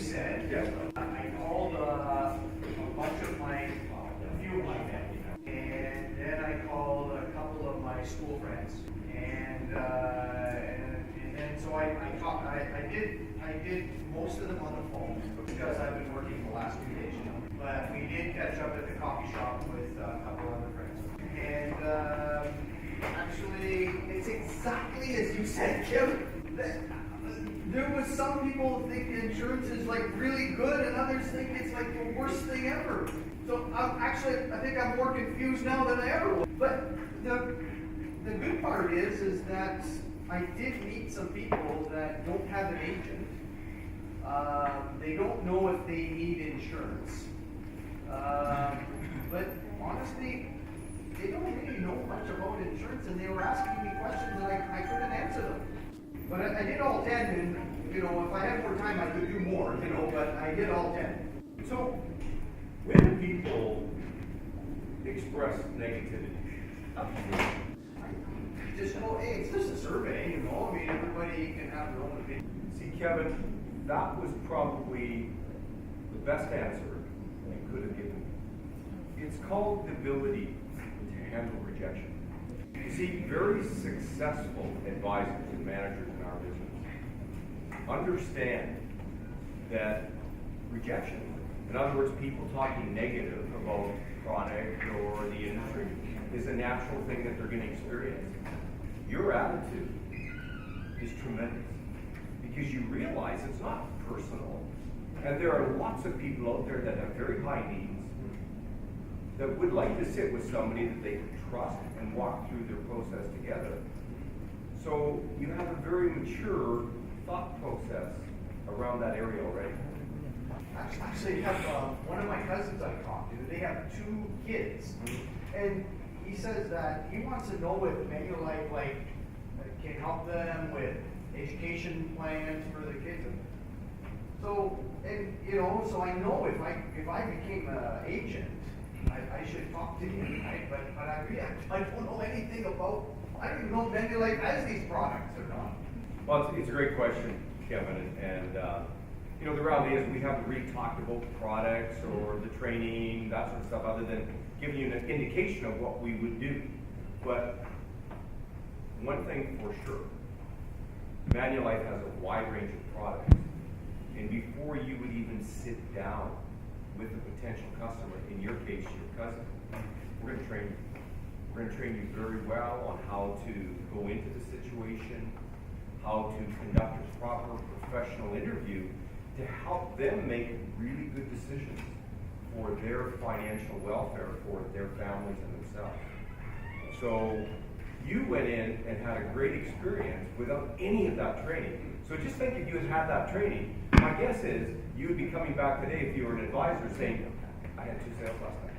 said, I called a few of my family, and then I called a couple of my school friends, and then so I did most of them on the phone because I've been working the last 2 days, but we did catch up at the coffee shop with a couple other friends, and actually, it's exactly as you said, Kim. There was some people think insurance is like really good, and others think it's like the worst thing ever. So I think I'm more confused now than I ever was. But the good part is that I did meet some people that don't have an agent. They don't know if they need insurance. But honestly, they don't really know much about insurance, and they were asking me questions and I couldn't answer them. But I did all 10, and if I had more time, I could do more, but I did all 10. So, when do people express negativity? Just, hey, it's just a survey, I mean, everybody can have their own opinion. See, Kevin, that was probably the best answer you could have given me. It's called the ability to handle rejection. You see, very successful advisors and managers in our business understand that rejection, in other words, people talking negative about product or the industry, is a natural thing that they're going to experience. Your attitude is tremendous because you realize it's not personal, and there are lots of people out there that have very high needs that would like to sit with somebody that they can trust and walk through their process together. So you have a very mature thought process around that area already. Actually, I have one of my cousins I talked to. They have 2 kids, and he says that he wants to know if Manulife can help them with education plans for the kids. So, and so I know if I became an agent, I should talk to him, right? But I don't know anything about. I don't even know if Manulife has these products or not. Well, it's a great question, Kevin, and the reality is we haven't really talked about the products or the training, that sort of stuff, other than giving you an indication of what we would do. But one thing for sure, Manulife has a wide range of products, and before you would even sit down with a potential customer, in your case, your cousin, we're going to train you. We're going to train you very well on how to go into the situation, how to conduct a proper professional interview to help them make really good decisions for their financial welfare, for their families and themselves. So you went in and had a great experience without any of that training. So just think if you had had that training, my guess is you would be coming back today if you were an advisor saying, I had 2 sales last night.